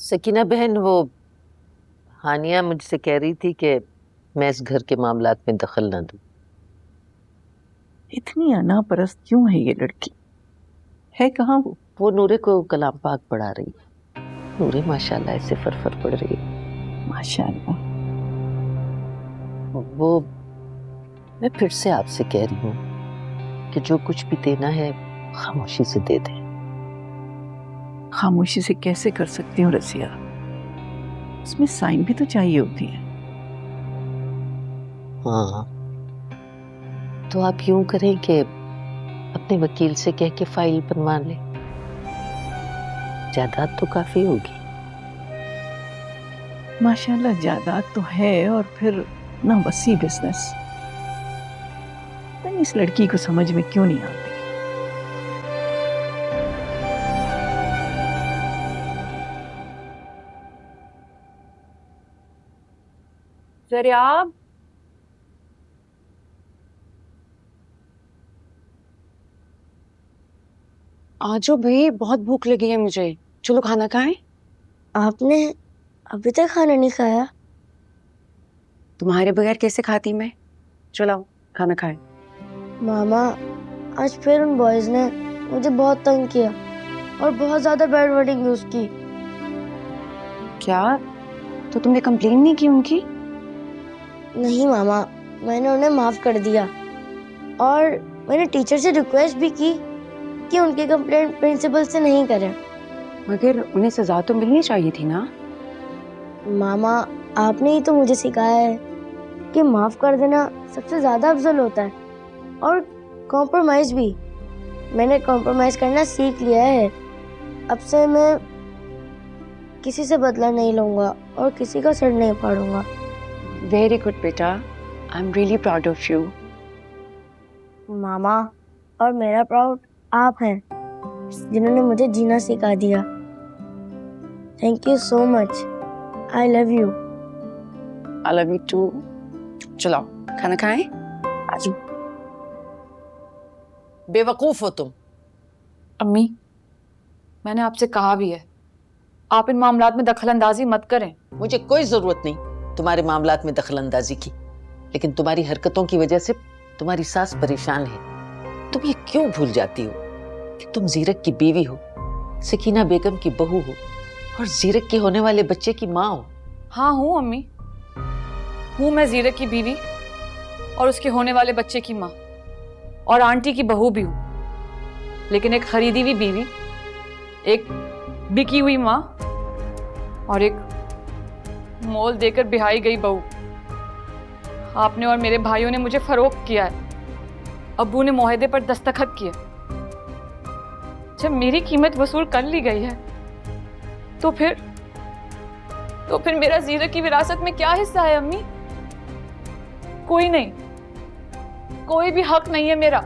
सकीना बहन, वो हानिया मुझसे कह रही थी कि मैं इस घर के मामलात में दखल ना दूं। इतनी अनापरस्त क्यों है ये लड़की? है कहाँ वो? वो नूरे को कलाम पाक पढ़ा रही है। नूरे माशाल्लाह ऐसे फरफर पढ़ रही है। माशाल्लाह। वो मैं फिर से आपसे कह रही हूँ कि जो कुछ भी देना है खामोशी से दे दें। खामोशी से कैसे कर सकती हूँ रसिया? उसमें साइन भी तो चाहिए होती है। हाँ, तो आप यूं करें कि अपने वकील से कह के फाइल बनवा लें। जायदाद तो काफी होगी। माशाल्लाह जायदाद तो है, और फिर ना वसी बिजनेस। पता नहीं इस लड़की को समझ में क्यों नहीं आती। जरियाब, आजो भाई, बहुत भूख लगी है मुझे। चलो खाना खाएं। आपने अभी तक खाना नहीं खाया? तुम्हारे बगैर कैसे खाती मैं? चलो खाना खाएं। मामा, आज फिर उन बॉयज ने मुझे बहुत तंग किया और बहुत ज्यादा बैड वर्डिंग यूज की। क्या? तो तुमने कंप्लेन नहीं की उनकी? नहीं मामा, मैंने उन्हें माफ कर दिया और मैंने टीचर से रिक्वेस्ट भी की कि उनकी कंप्लेंट प्रिंसिपल से नहीं करें। मगर उन्हें सजा तो मिलनी चाहिए थी ना। मामा, आपने ही तो मुझे सिखाया है कि माफ कर देना सबसे ज्यादा अफजल होता है, और कॉम्प्रोमाइज भी। मैंने कॉम्प्रोमाइज करना सीख लिया है। अब से मैं किसी से बदला नहीं लूंगा और किसी का सिर नहीं फाड़ूंगा। वेरी गुड बेटा, I am really proud of you. मामा, और मेरा प्राउड आप हैं जिन्होंने मुझे जीना सिखा दिया। Thank you so much. I love you. I love you too. चलो खाना खाएं। आज बेवकूफ हो तुम। अम्मी, मैंने आपसे कहा भी है, आप इन मामलात में दखल अंदाजी मत करें। मुझे कोई जरूरत नहीं तुम्हारे मामलात में दखल अंदाजी की, लेकिन तुम्हारी हरकतों की वजह से तुम्हारी सास परेशान है। तुम ये क्यों भूल जाती हो कि तुम जीरक की बीवी हो, सकीना बेगम की बहू हो और जीरक के होने वाले बच्चे की माँ हो। हाँ हूँ अम्मी, हूँ मैं जीरक की बीवी और उसके होने वाले बच्चे की माँ और आंटी की बहू भी हूँ, लेकिन एक खरीदी हुई बीवी, एक बिकी हुई माँ और एक मोल देकर बिहाई गई बहू। आपने और मेरे भाइयों ने मुझे फरोख्त किया है। अब्बू ने मुआहदे पर दस्तखत किए। जब मेरी कीमत वसूल कर ली गई है तो फिर मेरा जीरक की विरासत में क्या हिस्सा है अम्मी? कोई नहीं, कोई भी हक नहीं है मेरा।